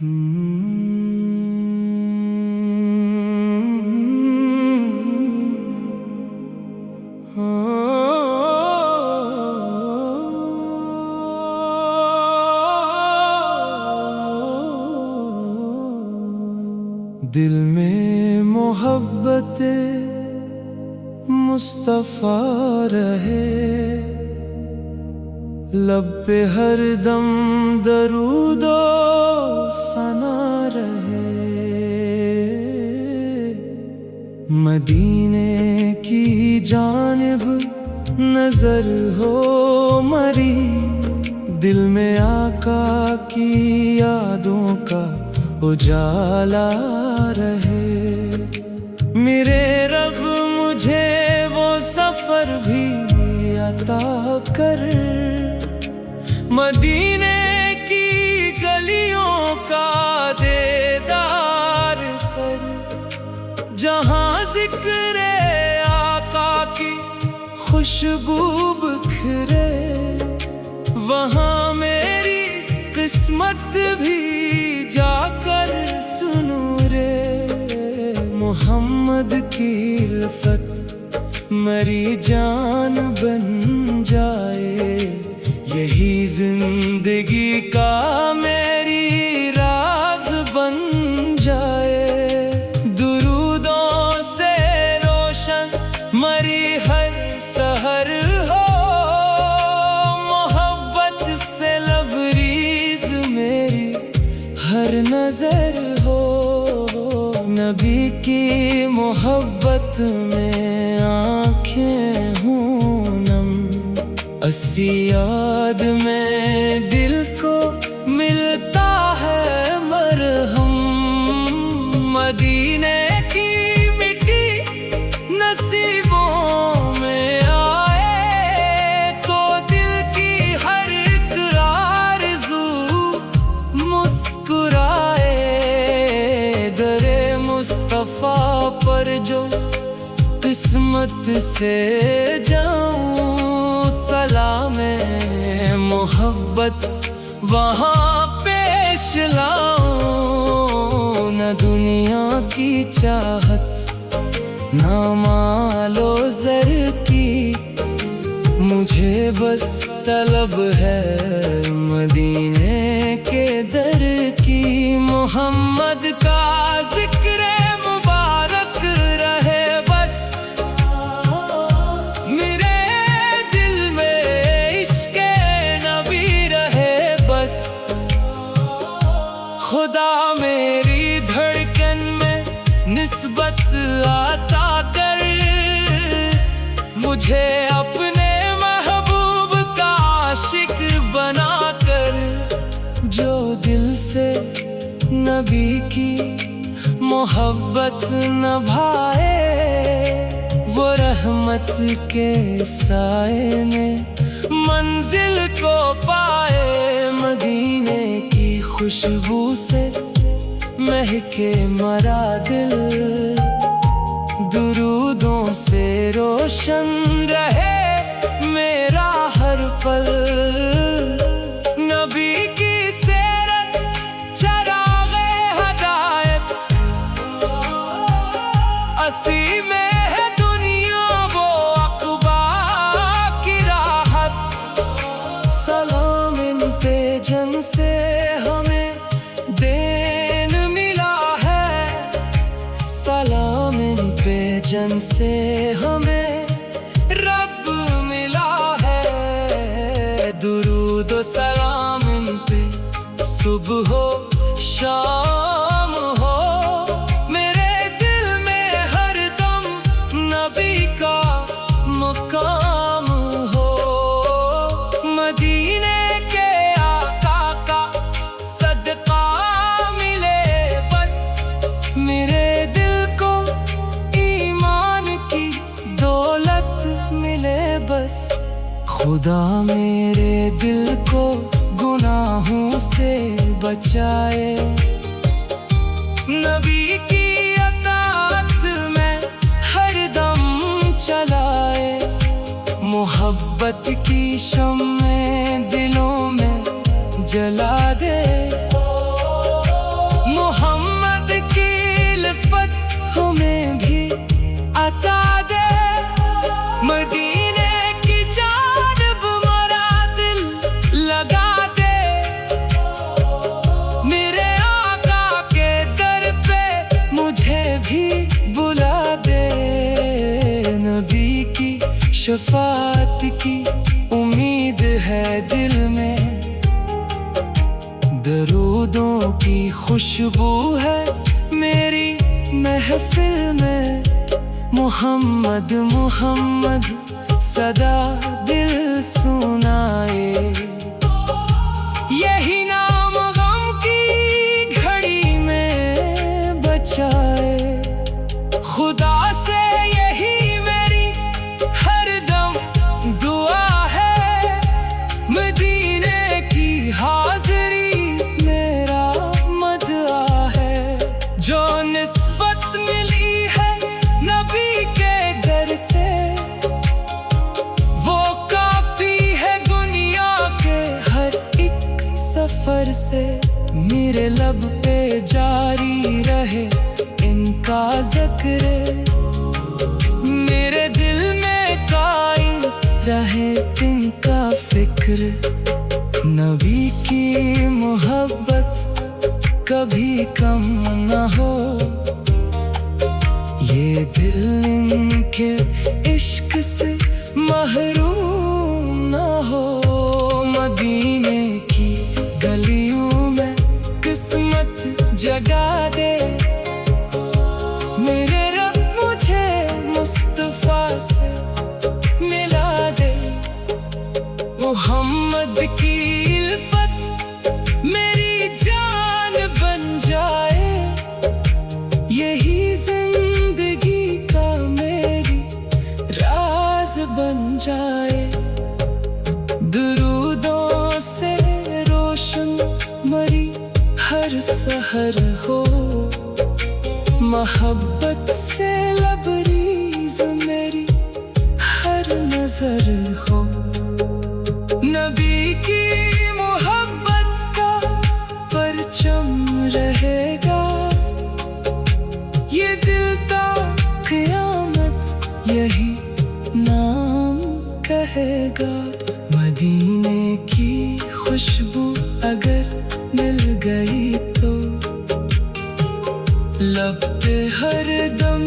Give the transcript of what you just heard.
दिल में मोहब्बते मुस्तफ़ा रहे, लब पे हर दम दरूदो सना रहे। मदीने की जानिब नजर हो मरी, दिल में आका की यादों का उजाला रहे। मेरे रब मुझे वो सफर भी अता कर, मदीने की गलियों का दीदार कर। जहां जिक्र आका की खुशबू बिखरे, वहां मेरी किस्मत भी जाकर सुनू रे। मोहम्मद की इल्फत मरी जान बन जाए, यही जिंदगी का मेरी राज बन जाए। दुरूदों से रोशन मरी हर सहर हो, मोहब्बत से लबरीज मेरी हर नजर हो। नबी की मोहब्बत में आँखें हूँ नम, अस्सी याद में दिल को मिलता है मरहम। मदीने की मिट्टी नसीबों में आए, तो दिल की हर एक आरज़ू मुस्कुराए। दरे मुस्तफ़ा पर जो किस्मत से जाऊं, सलामे मोहब्बत वहाँ पेश लाऊं। न दुनिया की चाहत न मालो ज़र की, मुझे बस तलब है मदीने के दर की। मोहम्मद का जिक्र मुबारक रहे बस, मेरे दिल में इश्क़ नबी रहे बस। खुदा मेरी धड़कन में निस्बत आता कर, मुझे अपने महबूब का आशिक बना कर। जो दिल से नबी की मोहब्बत न भाए, वो रहमत के साए में मंजिल को पाए। मदीने की खुशबू से महके मरा दिल, दुरूदों से रोशन रहे मेरा हर पल। नबी की सीरत चराग़े हदायत, असी में है दुनिया वो अक़बा की राहत। सलाम इन पे जन से हमें देन मिला है, सलाम इन पे जन से हमें रब मिला है। दुरूद व सलाम इन पे सुबह हो शाम हो, मेरे दिल में हर दम नबी का मुकाम हो। मदीने के आका का सदका मिले बस, मेरे दिल को ईमान की दौलत मिले बस। खुदा मेरे दिल को गुनाहों से बचाए, नबी की अताअत में हर दम चलाए। मोहब्बत की शम्में दिलों में जला दे, शफात की उम्मीद है दिल में, दरूदों की खुशबू है मेरी महफिल में। मोहम्मद मोहम्मद सदा दिल सुनाए, यही नाम गम की घड़ी में बचाए। खुदा से यही मेरी हरदम दुआ है, मदीने की हाज़री मेरा मदआ है। जो निस्बत मिली है नबी के दर से, वो काफी है दुनिया के हर एक सफर से। मेरे लब पे जारी रहे इनका ज़िक्र, मेरे दिल में कायम रहे इनका फिक्र। नबी की मोहब्बत कभी कम न हो, ये दिल इनके इश्क से महरूम न हो। मदीने की गलियों में किस्मत जगा दे, मेरे रब मुझे मुस्तफा से मिला दे। मोहम्मद की इल्फत मेरी जान बन जाए, यही जिंदगी का मेरी राज बन जाए। दुरूदों से रोशन मरी हर सहर हो, मोहब्बत से लबरीज मेरी हर नजर हो। नबी की मोहब्बत का परचम रहेगा, ये दिल ता क़यामत यही नाम कहेगा। मदीने की खुशबू अगर मिल गई तो लब पे हर दम